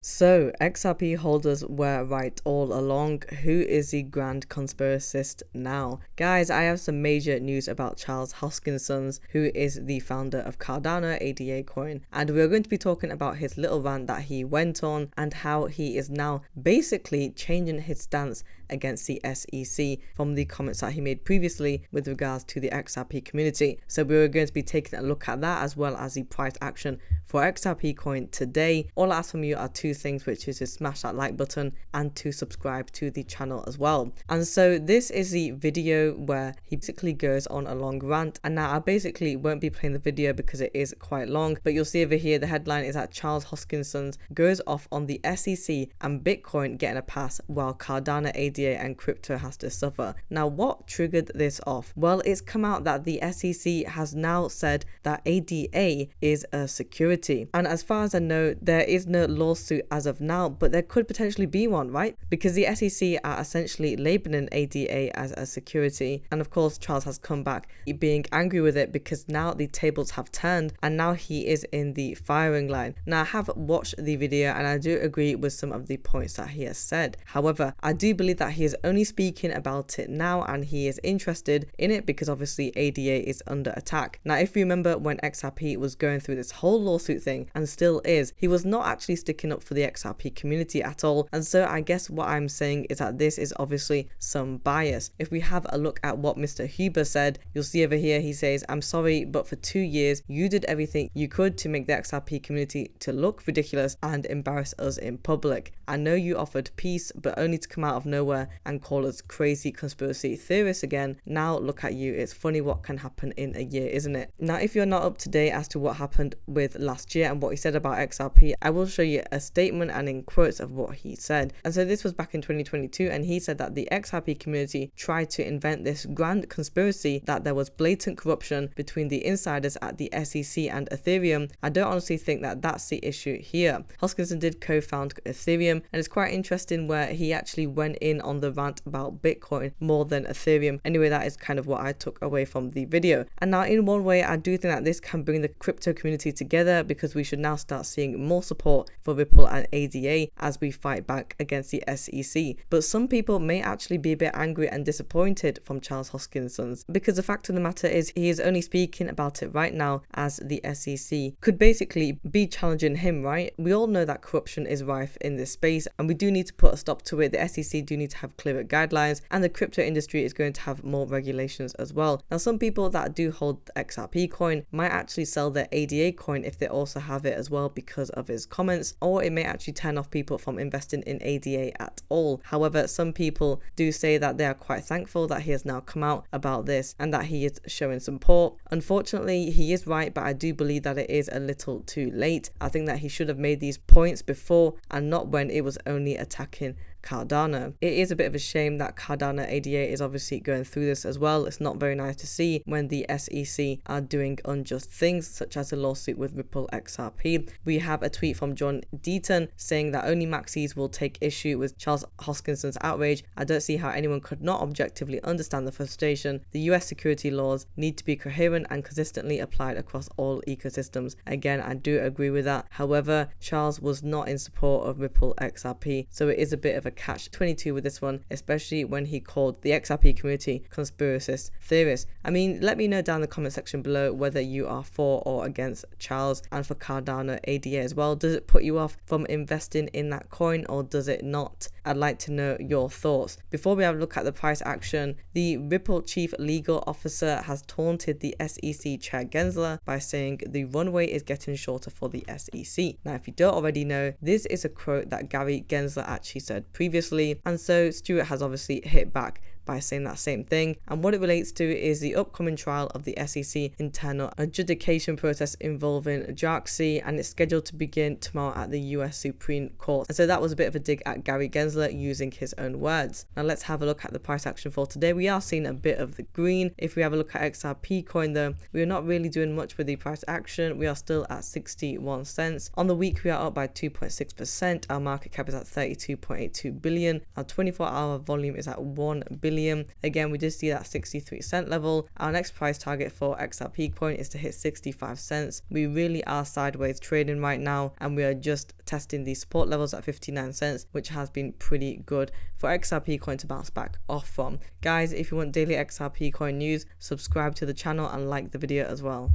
So, XRP holders were right all along. Who is the grand conspiracist now? Guys, I have some major news about Charles Hoskinson, who is the founder of Cardano ADA coin. And we're going to be talking about his little rant that he went on and how he is now basically changing his stance against the SEC from the comments that he made previously with regards to the XRP community. So we're going to be taking a look at that as well as the price action for XRP coin today. All I ask from you are two things, which is to smash that like button and to subscribe to the channel as well. And so this is the video where he basically goes on a long rant, and now I basically won't be playing the video because it is quite long, but you'll see over here the headline is that Charles Hoskinson goes off on the SEC and Bitcoin getting a pass while Cardano ADA and crypto has to suffer. Now what triggered this off? Well, it's come out that the SEC has now said that ADA is a security, and as far as I know there is no lawsuit as of now, but there could potentially be one, right? Because the SEC are essentially labeling ADA as a security, and of course Charles has come back being angry with it because now the tables have turned and now he is in the firing line. Now I have watched the video and I do agree with some of the points that he has said. However, I do believe that he is only speaking about it now and he is interested in it because obviously ADA is under attack. Now if you remember when XRP was going through this whole lawsuit thing, and still is, he was not actually sticking up for the XRP community at all. And so I guess what I'm saying is that this is obviously some bias. If we have a look at what Mr. Huber said, you'll see over here he says, "I'm sorry, but for 2 years you did everything you could to make the XRP community to look ridiculous and embarrass us in public. I know you offered peace, but only to come out of nowhere and call us crazy conspiracy theorists again. Now look at you. It's funny what can happen in a year, isn't it?" Now if you're not up to date as to what happened with last year and what he said about XRP, I will show you a statement and in quotes of what he said. And so this was back in 2022, and he said that the XRP community tried to invent this grand conspiracy that there was blatant corruption between the insiders at the SEC and Ethereum. I don't honestly think that that's the issue here. Hoskinson did co-found Ethereum, and it's quite interesting where he actually went in on the rant about Bitcoin more than Ethereum. Anyway, that is kind of what I took away from the video. And now in one way I do think that this can bring the crypto community together because we should now start seeing more support for Ripple and ADA as we fight back against the SEC. But some people may actually be a bit angry and disappointed from Charles Hoskinson because the fact of the matter is he is only speaking about it right now as the SEC could basically be challenging him, right? We all know that corruption is rife in this space and we do need to put a stop to it. The SEC do need to have clearer guidelines and the crypto industry is going to have more regulations as well. Now some people that do hold the XRP coin might actually sell their ADA coin if they also have it as well because of his comments, or it may actually turn off people from investing in ADA at all. However, some people do say that they are quite thankful that he has now come out about this and that he is showing support. Unfortunately, he is right, but I do believe that it is a little too late. I think that he should have made these points before and not when it was only attacking Cardano. It is a bit of a shame that Cardano ADA is obviously going through this as well. It's not very nice to see when the SEC are doing unjust things such as a lawsuit with Ripple XRP. We have a tweet from John Deaton saying that only maxis will take issue with Charles Hoskinson's outrage. I don't see how anyone could not objectively understand the frustration. The US security laws need to be coherent and consistently applied across all ecosystems. Again, I do agree with that. However, Charles was not in support of Ripple XRP, so it is a bit of a catch-22 with this one, especially when he called the XRP community conspiracist theorists. I mean, let me know down in the comment section below whether you are for or against Charles and for Cardano ADA as well. Does it put you off from investing in that coin or does it not? I'd like to know your thoughts. Before we have a look at the price action, the Ripple chief legal officer has taunted the SEC chair Gensler by saying the runway is getting shorter for the SEC. Now, if you don't already know, this is a quote that Gary Gensler actually said previously, and so Stuart has obviously hit back by saying that same thing. And what it relates to is the upcoming trial of the SEC internal adjudication process involving Jarxy, and it's scheduled to begin tomorrow at the US Supreme Court. And so that was a bit of a dig at Gary Gensler using his own words. Now let's have a look at the price action for today. We are seeing a bit of the green. If we have a look at XRP coin though, we are not really doing much with the price action. We are still at 61 cents. On the week we are up by 2.6%. Our market cap is at 32.82 billion. Our 24-hour volume is at 1 billion. million. Again, we just see that 63-cent level. Our next price target for XRP coin is to hit 65 cents. We really are sideways trading right now, and we are just testing these support levels at 59 cents, which has been pretty good for XRP coin to bounce back off from. Guys, if you want daily XRP coin news, subscribe to the channel and like the video as well.